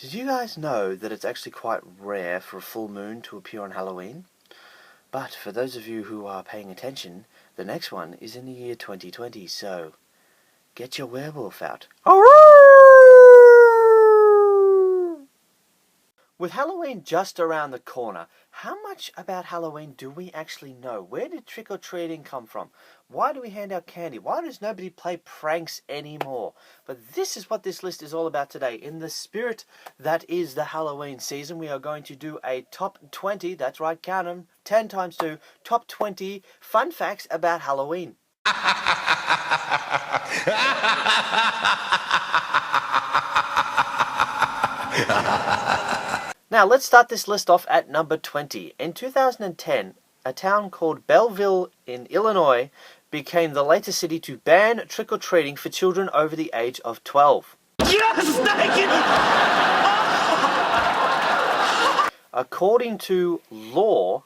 Did you guys know that it's actually quite rare for a full moon to appear on Halloween? But for those of you who are paying attention, the next one is in the year 2020, so get your werewolf out. With Halloween just around the corner, how much about Halloween do we actually know? Where did trick-or-treating come from? Why do we hand out candy? Why does nobody play pranks anymore? But this is what this list is all about today. In the spirit that is the Halloween season, we are going to do a top 20, that's right, count them, 10 times 2, top 20 fun facts about Halloween. Now, let's start this list off at number 20. In 2010, a town called Belleville in Illinois became the latest city to ban trick-or-treating for children over the age of 12. Yes, thank you! According to law,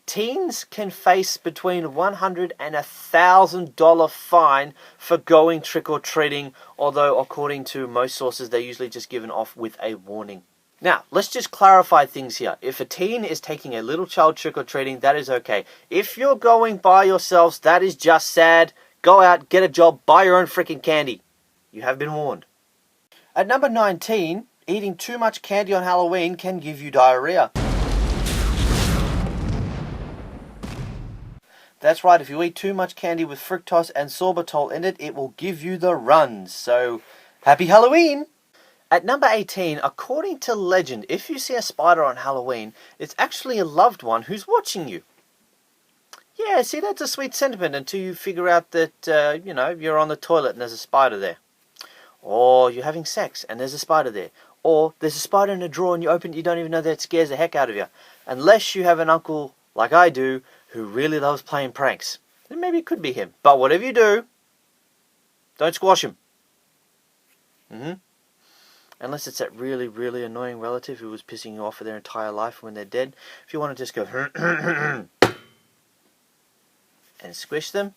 teens can face between $100 and $1,000 fine for going trick-or-treating, although according to most sources, they're usually just given off with a warning. Now, let's just clarify things here. If a teen is taking a little child trick-or-treating, that is okay. If you're going by yourselves, that is just sad. Go out, get a job, buy your own freaking candy. You have been warned. At number 19, eating too much candy on Halloween can give you diarrhea. That's right, if you eat too much candy with fructose and sorbitol in it, it will give you the runs. So, happy Halloween! At number 18, according to legend, if you see a spider on Halloween, it's actually a loved one who's watching you. Yeah, see, that's a sweet sentiment until you figure out that, you're on the toilet and there's a spider there. Or you're having sex and there's a spider there. Or there's a spider in a drawer and you open it, you don't even know that it scares the heck out of you. Unless you have an uncle, like I do, who really loves playing pranks. Then maybe it could be him. But whatever you do, don't squash him. Unless it's that really, really annoying relative who was pissing you off for their entire life when they're dead. If you want to just go and squish them,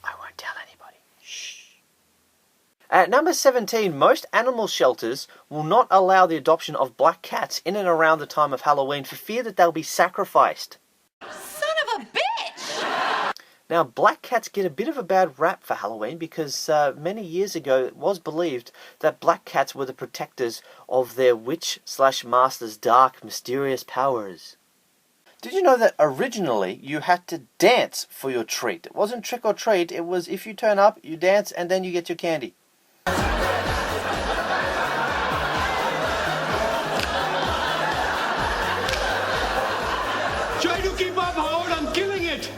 I won't tell anybody. Shh. At number 17, most animal shelters will not allow the adoption of black cats in and around the time of Halloween for fear that they'll be sacrificed. Son of a bitch! Now, black cats get a bit of a bad rap for Halloween because many years ago it was believed that black cats were the protectors of their witch/master's dark, mysterious powers. Did you know that originally you had to dance for your treat? It wasn't trick or treat, it was if you turn up, you dance, and then you get your candy. Try to keep up, Howard. I'm killing it.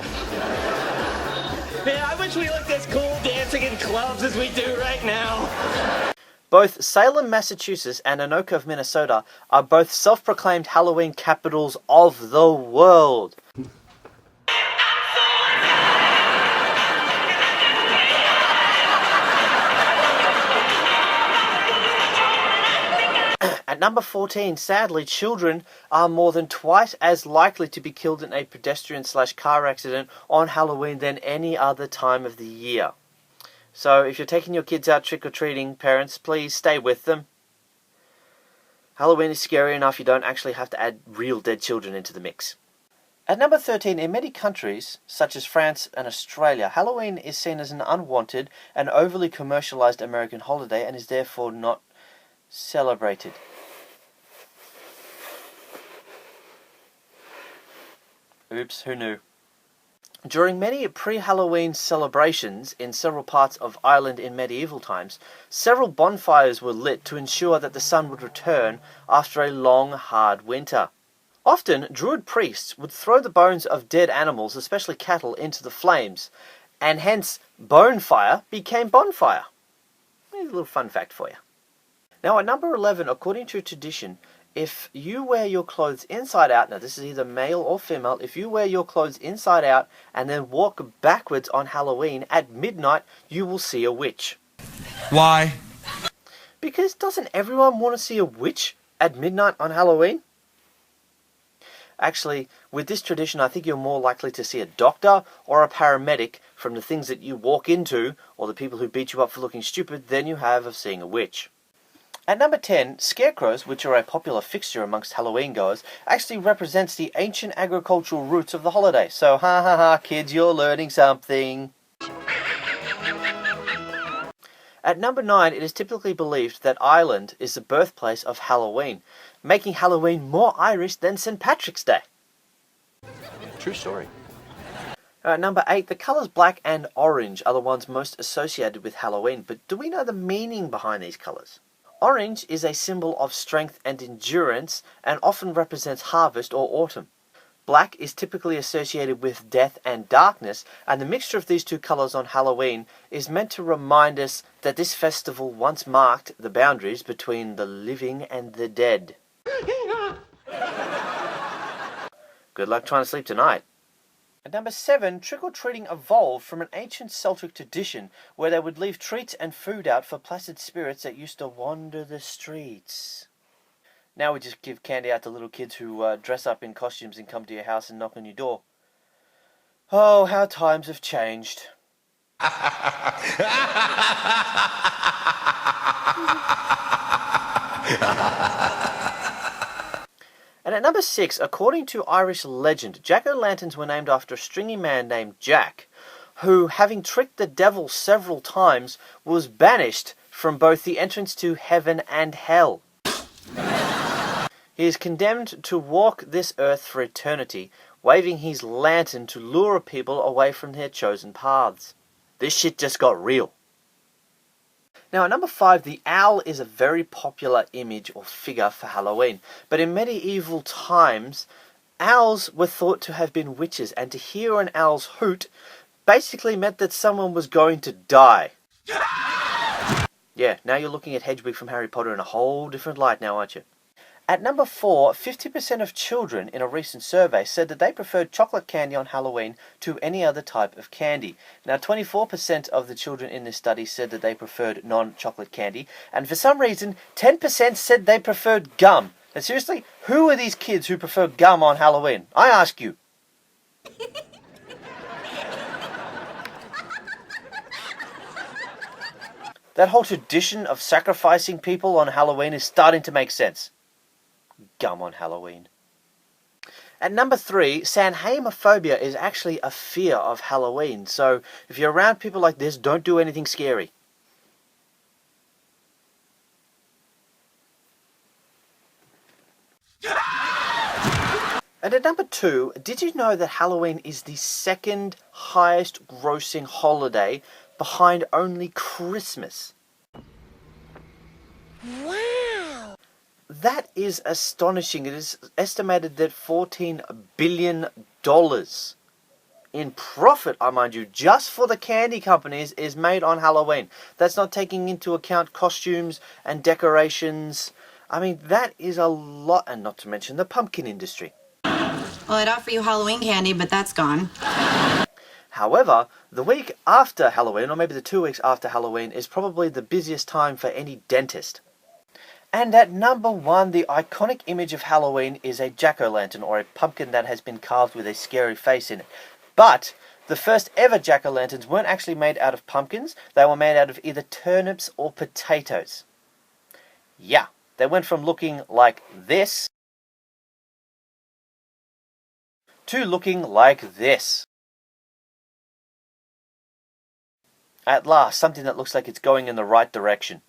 Man, I wish we looked as cool dancing in clubs as we do right now. Both Salem, Massachusetts and Anoka, Minnesota are both self-proclaimed Halloween capitals of the world. At number 14, sadly, children are more than twice as likely to be killed in a pedestrian/car accident on Halloween than any other time of the year. So if you're taking your kids out trick-or-treating, parents, please stay with them. Halloween is scary enough, you don't actually have to add real dead children into the mix. At number 13, in many countries, such as France and Australia, Halloween is seen as an unwanted and overly commercialized American holiday and is therefore not celebrated. Oops, who knew? During many pre-Halloween celebrations in several parts of Ireland in medieval times, several bonfires were lit to ensure that the sun would return after a long, hard winter. Often, Druid priests would throw the bones of dead animals, especially cattle, into the flames, and hence bonefire became bonfire. Here's a little fun fact for you. Now at number 11, according to tradition, if you wear your clothes inside out, now this is either male or female, if you wear your clothes inside out and then walk backwards on Halloween, at midnight you will see a witch. Why? Because doesn't everyone want to see a witch at midnight on Halloween? Actually, with this tradition, I think you're more likely to see a doctor or a paramedic from the things that you walk into, or the people who beat you up for looking stupid, than you have of seeing a witch. At number 10, scarecrows, which are a popular fixture amongst Halloween goers, actually represents the ancient agricultural roots of the holiday. So, ha ha ha, kids, you're learning something. At number 9, it is typically believed that Ireland is the birthplace of Halloween, making Halloween more Irish than St. Patrick's Day. True story. At number 8, the colours black and orange are the ones most associated with Halloween, but do we know the meaning behind these colours? Orange is a symbol of strength and endurance and often represents harvest or autumn. Black is typically associated with death and darkness, and the mixture of these two colours on Halloween is meant to remind us that this festival once marked the boundaries between the living and the dead. Good luck trying to sleep tonight. At number 7, trick-or-treating evolved from an ancient Celtic tradition where they would leave treats and food out for placid spirits that used to wander the streets. Now we just give candy out to little kids who dress up in costumes and come to your house and knock on your door. Oh, how times have changed. And at number 6, according to Irish legend, jack-o'-lanterns were named after a stringy man named Jack, who, having tricked the devil several times, was banished from both the entrance to heaven and hell. He is condemned to walk this earth for eternity, waving his lantern to lure people away from their chosen paths. This shit just got real. Now at number 5, the owl is a very popular image or figure for Halloween. But in medieval times, owls were thought to have been witches, and to hear an owl's hoot basically meant that someone was going to die. Yeah, now you're looking at Hedwig from Harry Potter in a whole different light now, aren't you? At number 4, 50% of children in a recent survey said that they preferred chocolate candy on Halloween to any other type of candy. Now, 24% of the children in this study said that they preferred non-chocolate candy, and for some reason, 10% said they preferred gum. And seriously, who are these kids who prefer gum on Halloween? I ask you. That whole tradition of sacrificing people on Halloween is starting to make sense. Gum on Halloween. At number 3, Samhainophobia is actually a fear of Halloween. So if you're around people like this, don't do anything scary. And at number 2, did you know that Halloween is the second highest grossing holiday behind only Christmas? Wow! That is astonishing. It is estimated that $14 billion in profit, I mind you, just for the candy companies is made on Halloween. That's not taking into account costumes and decorations. I mean, that is a lot, and not to mention the pumpkin industry. Well, I'd offer you Halloween candy, but that's gone. However, the week after Halloween, or maybe the 2 weeks after Halloween, is probably the busiest time for any dentist. And at number 1, the iconic image of Halloween is a jack-o'-lantern, or a pumpkin that has been carved with a scary face in it. But the first ever jack-o'-lanterns weren't actually made out of pumpkins. They were made out of either turnips or potatoes. Yeah, they went from looking like this to looking like this. At last, something that looks like it's going in the right direction.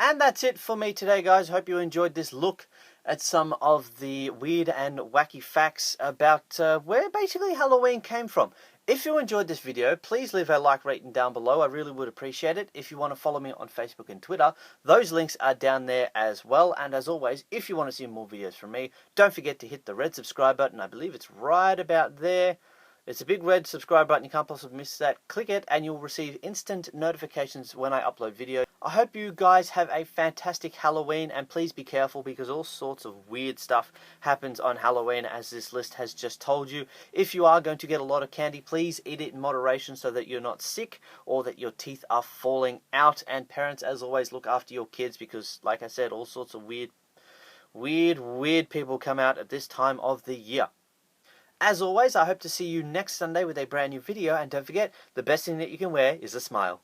And that's it for me today, guys. Hope you enjoyed this look at some of the weird and wacky facts about where basically Halloween came from. If you enjoyed this video, please leave a like rating down below. I really would appreciate it. If you want to follow me on Facebook and Twitter, those links are down there as well. And as always, if you want to see more videos from me, don't forget to hit the red subscribe button. I believe it's right about there. It's a big red subscribe button, you can't possibly miss that. Click it and you'll receive instant notifications when I upload videos. I hope you guys have a fantastic Halloween, and please be careful because all sorts of weird stuff happens on Halloween, as this list has just told you. If you are going to get a lot of candy, please eat it in moderation so that you're not sick or that your teeth are falling out. And parents, as always, look after your kids because, like I said, all sorts of weird people come out at this time of the year. As always, I hope to see you next Sunday with a brand new video, and don't forget, the best thing that you can wear is a smile.